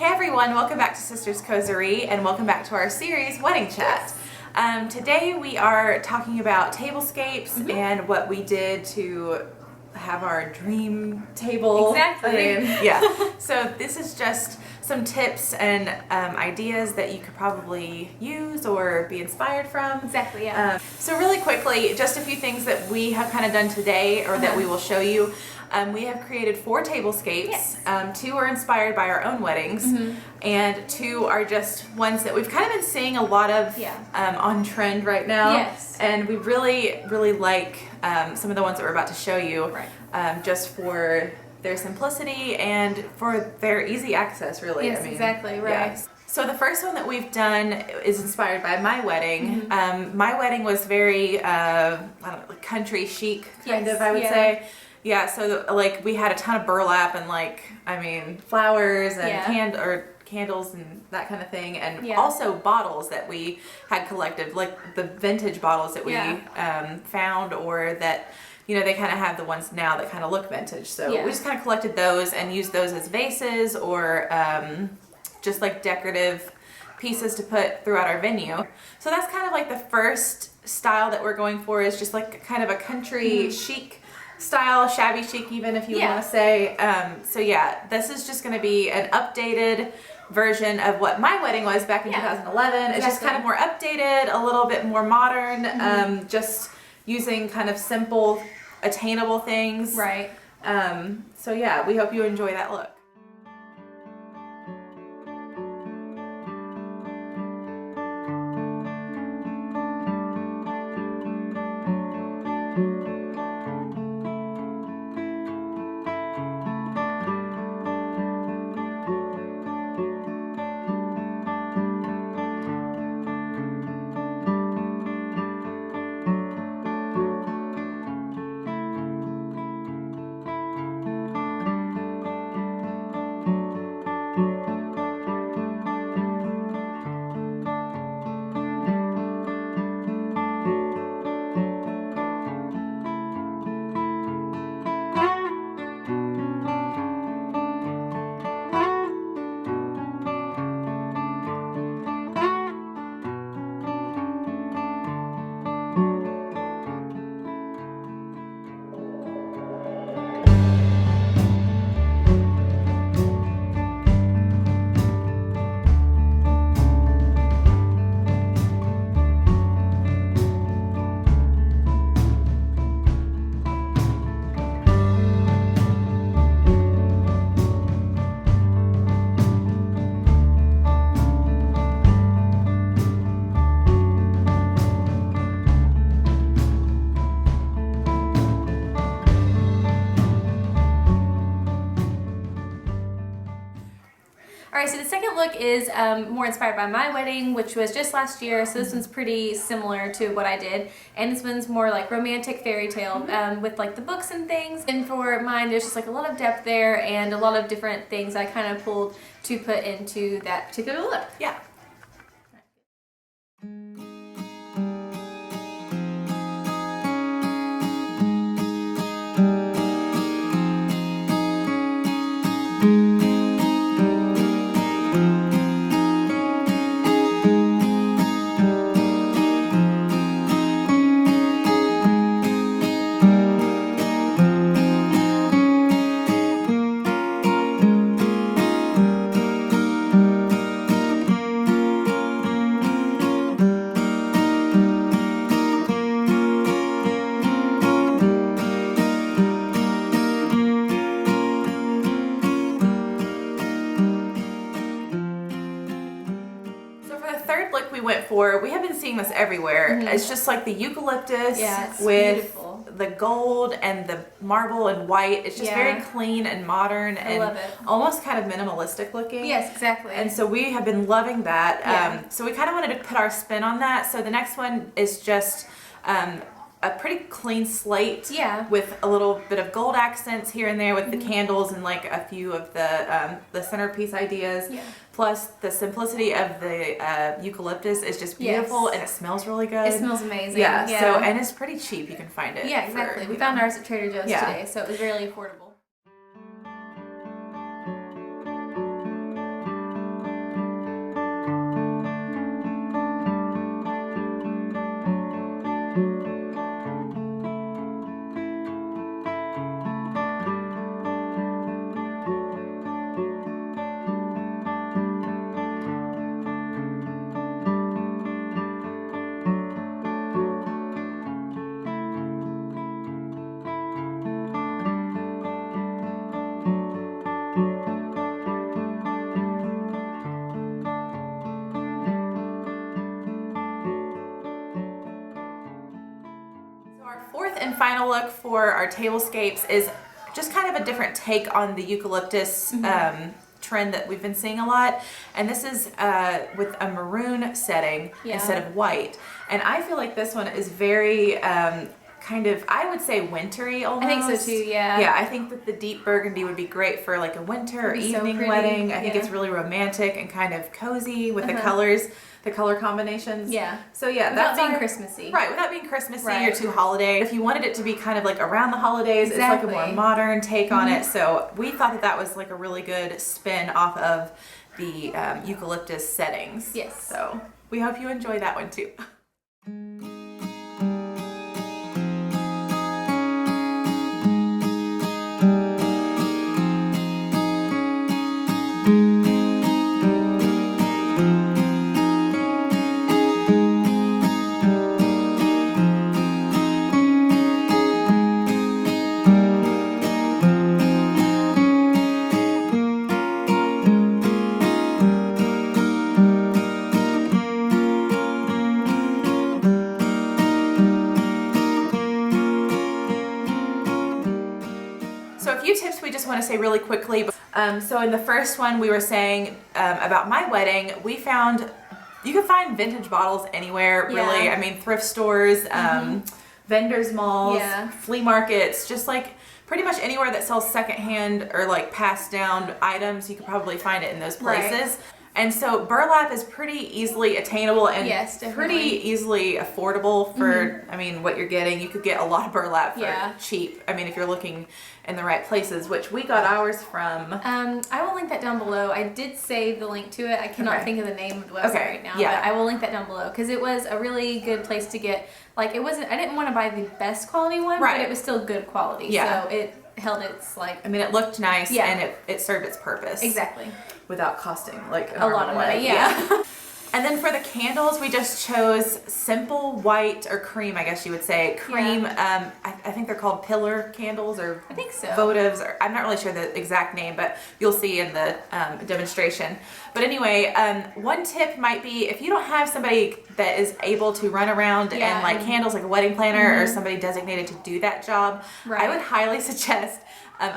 Hey everyone, welcome back to Sisters Causerie and welcome back to our series, Wedding Chat. Today we are talking about tablescapes and what we did to have our dream table. Exactly. So this is just some tips and ideas that you could probably use or be inspired from. Exactly, yeah. So really quickly, just a few things that we have kind of done today or that we will show you. We have created 4 tablescapes. Yes. 2 are inspired by our own weddings, and 2 are just ones that we've kind of been seeing a lot of on trend right now. Yes. And we really like some of the ones that we're about to show you, just for their simplicity and for their easy access, really. Yes, exactly, right. Yes. So the first one that we've done is inspired by my wedding. My wedding was very I don't know, country chic kind of, I would say. Yeah, so like we had a ton of burlap and flowers and candles and that kind of thing, and also bottles that we had collected, like the vintage bottles that we found, or that, you know, they kind of have the ones now that kind of look vintage. So we just kind of collected those and used those as vases or just like decorative pieces to put throughout our venue. So that's kind of like the first style that we're going for, is just like kind of a country chic style, shabby chic even, if you want to say. So yeah, this is just going to be an updated version of what my wedding was back in 2011. It's just kind of more updated, a little bit more modern, just using kind of simple, attainable things. Right. So yeah, we hope you enjoy that look. Alright, so the second look is more inspired by my wedding, which was just last year, so this one's pretty similar to what I did, and this one's more like romantic fairy tale with like the books and things. And for mine, there's just like a lot of depth there and a lot of different things I kind of pulled to put into that particular look. Yeah. We have been seeing this everywhere. It's just like the eucalyptus with beautiful. The gold and the marble and white. It's just very clean and modern and love it. Almost kind of minimalistic looking. Yes, exactly. And so we have been loving that. So we kind of wanted to put our spin on that. So the next one is just a pretty clean slate with a little bit of gold accents here and there with the candles and like a few of the centerpiece ideas. Plus the simplicity of the eucalyptus is just beautiful and it smells really good. It smells amazing. Yeah, so and it's pretty cheap. You can find it. Yeah, exactly. We found ours at Trader Joe's today, so it was really affordable. and final look for our tablescapes is just kind of a different take on the eucalyptus trend that we've been seeing a lot. And this is with a maroon setting instead of white. And I feel like this one is very kind of, I would say, wintry almost. I think so too, yeah. Yeah, I think that the deep burgundy would be great for like a winter or evening wedding. I think it's really romantic and kind of cozy with the colors, the color combinations. Yeah. So yeah, without being Christmassy. Right, without being Christmassy or too holiday. If you wanted it to be kind of like around the holidays, it's like a more modern take on it. So we thought that that was like a really good spin off of the eucalyptus settings. Yes. So we hope you enjoy that one too. So a few tips we just want to say really quickly. So in the first one we were saying about my wedding, we found you can find vintage bottles anywhere really. I mean thrift stores, vendors malls, flea markets, just like pretty much anywhere that sells secondhand or like passed down items, you could probably find it in those places. And so burlap is pretty easily attainable and pretty easily affordable for, I mean, what you're getting. You could get a lot of burlap for cheap. I mean, if you're looking in the right places, which we got ours from. I will link that down below. I did save the link to it. I cannot think of the name of the website right now, but I will link that down below because it was a really good place to get. Like, it wasn't, I didn't want to buy the best quality one, but it was still good quality. So it held its, like, I mean, it looked nice and it served its purpose. Exactly. Without costing like a lot of money. Yeah. And then for the candles, we just chose simple white or cream, I guess you would say. Cream, I think they're called pillar candles or I think so. votives. Or, I'm not really sure the exact name, but you'll see in the demonstration. But anyway, one tip might be if you don't have somebody that is able to run around and light candles, like a wedding planner or somebody designated to do that job, I would highly suggest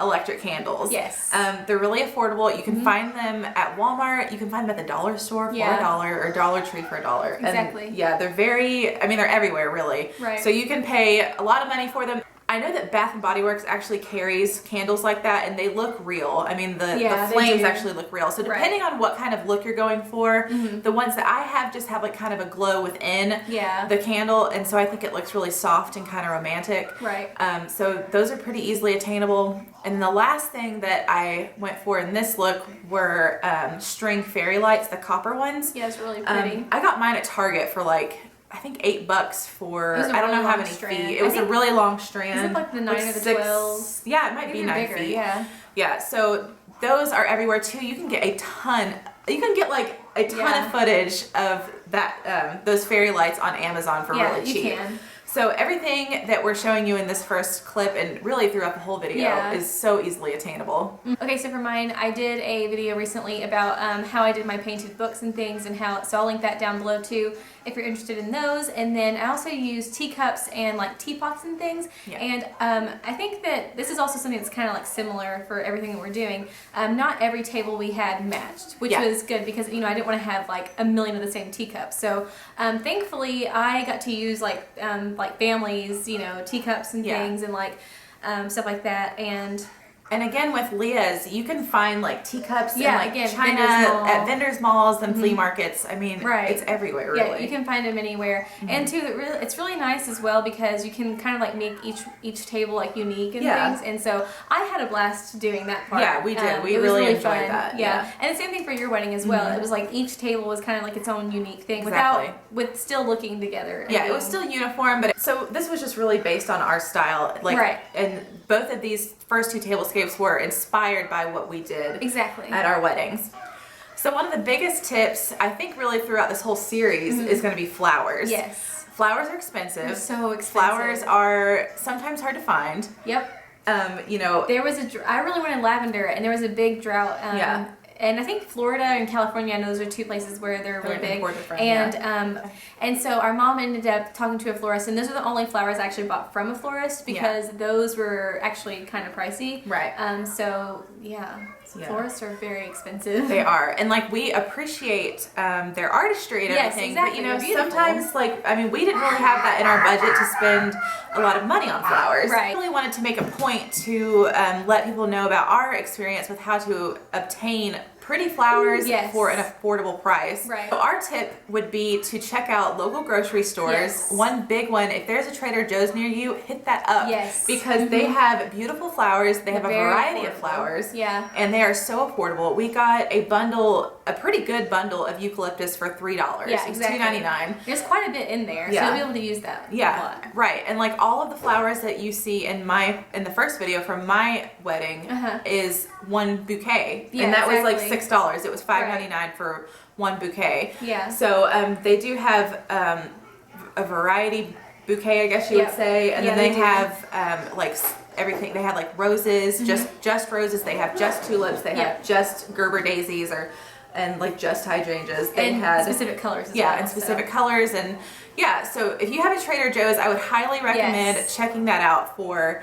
electric candles. Yes. They're really affordable. You can find them at Walmart. You can find them at the dollar store for $1 or Dollar Tree for $1. Exactly. And yeah, they're very, I mean, they're everywhere really. Right. So you can pay a lot of money for them. I know that Bath & Body Works actually carries candles like that and they look real. I mean, the flames actually look real. So depending on what kind of look you're going for, the ones that I have just have like kind of a glow within the candle. And so I think it looks really soft and kind of romantic. Right. So those are pretty easily attainable. And the last thing that I went for in this look were string fairy lights, the copper ones. Yeah, it's really pretty. I got mine at Target for like, I think $8 for, I don't know how many feet. It was a really long strand. Is it like the 9 or the 12? Yeah, it might be 9 bigger, feet. Yeah, so those are everywhere too. You can get a ton, you can get like a ton of footage of that, those fairy lights on Amazon for really cheap. You can. So everything that we're showing you in this first clip and really throughout the whole video is so easily attainable. Okay, so for mine, I did a video recently about how I did my painted books and things and how, so I'll link that down below too if you're interested in those. And then I also use teacups and like teapots and things. And I think that this is also something that's kind of like similar for everything that we're doing. Not every table we had matched, which was good because, you know, I didn't want to have like a million of the same teacups. So thankfully I got to use like families, you know, teacups and things and like stuff like that. And again, with Leah's, you can find like teacups and like China at vendors malls and flea markets. I mean, it's everywhere really. Yeah, you can find them anywhere. And too, it's really nice as well because you can kind of like make each table like unique and things. And so I had a blast doing that part. Yeah, we did. We really enjoyed that. Yeah. And the same thing for your wedding as well. It was like each table was kind of like its own unique thing with still looking together. Yeah, it was still uniform, but so this was just really based on our style. Like, and both of these first two tablescapes were inspired by what we did at our weddings. So one of the biggest tips, I think really throughout this whole series is going to be flowers. Yes. Flowers are expensive. They're so expensive. Flowers are sometimes hard to find. Yep. You know, there was I really wanted lavender and there was a big drought and I think Florida and California, I know those are two places where they're really big. And so our mom ended up talking to a florist, and those are the only flowers I actually bought from a florist because those were actually kind of pricey. Right. So florists are very expensive. They are, and like we appreciate their artistry and everything. Exactly. But sometimes we didn't really have that in our budget to spend a lot of money on flowers. Right. I really wanted to make a point to let people know about our experience with how to obtain pretty flowers for an affordable price. Right. So our tip would be to check out local grocery stores. Yes. One big one, if there's a Trader Joe's near you, hit that up. Yes. Because they have beautiful flowers. They have a variety of flowers. Yeah. And they are so affordable. We got a pretty good bundle of eucalyptus for $3. Yeah, exactly. $2.99. There's quite a bit in there, so you'll be able to use that a lot. Right. And like all of the flowers that you see in the first video from my wedding is one bouquet. Yeah, and that was like $6. It was $5.99 for one bouquet. Yeah. So they do have a variety bouquet, I guess you would say. And then they have like everything. They had like roses, just roses. They have just tulips. They have just Gerber daisies and like just hydrangeas. They had specific colors as well. And specific colors. And so if you have a Trader Joe's, I would highly recommend checking that out for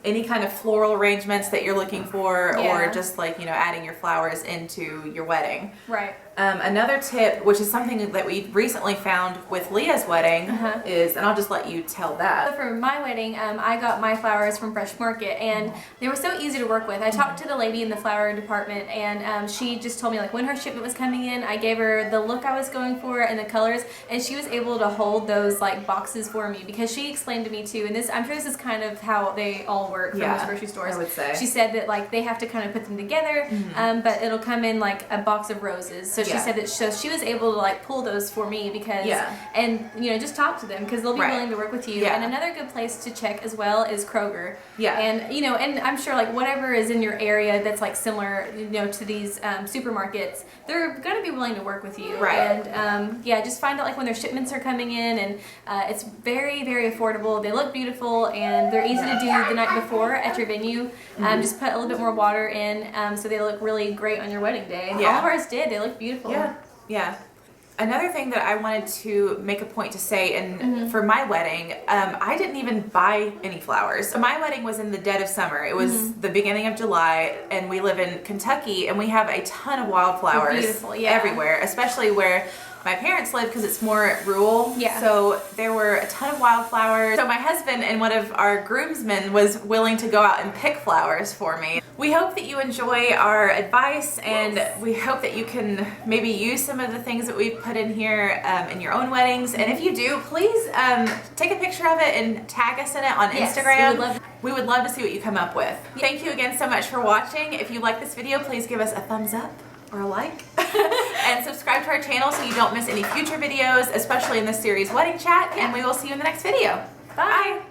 any kind of floral arrangements that you're looking for, or just like, adding your flowers into your wedding. Right. Another tip, which is something that we recently found with Leah's wedding, is, and I'll just let you tell that. So for my wedding, I got my flowers from Fresh Market, and they were so easy to work with. I talked to the lady in the flower department, and she just told me like when her shipment was coming in. I gave her the look I was going for and the colors, and she was able to hold those like boxes for me because she explained to me too. And I'm sure this is kind of how they all work from most grocery stores. I would say. She said that like they have to kind of put them together, but it'll come in like a box of roses. So she said that she was able to like pull those for me because and just talk to them because they'll be willing to work with you. And another good place to check as well is Kroger. And and I'm sure like whatever is in your area that's like similar to these supermarkets, they're going to be willing to work with you. And just find out like when their shipments are coming in, and it's very, very affordable. They look beautiful and they're easy to do the night before at your venue. Just put a little bit more water in so they look really great on your wedding day. And all of ours did. They look beautiful. Yeah. Another thing that I wanted to make a point to say, and for my wedding, I didn't even buy any flowers. So my wedding was in the dead of summer. It was the beginning of July, and we live in Kentucky, and we have a ton of wildflowers everywhere, especially where my parents live because it's more rural. So there were a ton of wildflowers. So my husband and one of our groomsmen was willing to go out and pick flowers for me. We hope that you enjoy our advice, and we hope that you can maybe use some of the things that we've put in here in your own weddings. And if you do, please take a picture of it and tag us in it on Instagram. We would love to see what you come up with. Thank you again so much for watching. If you like this video, please give us a thumbs up or a like. And subscribe to our channel so you don't miss any future videos, especially in this series Wedding Chat. And we will see you in the next video. Bye.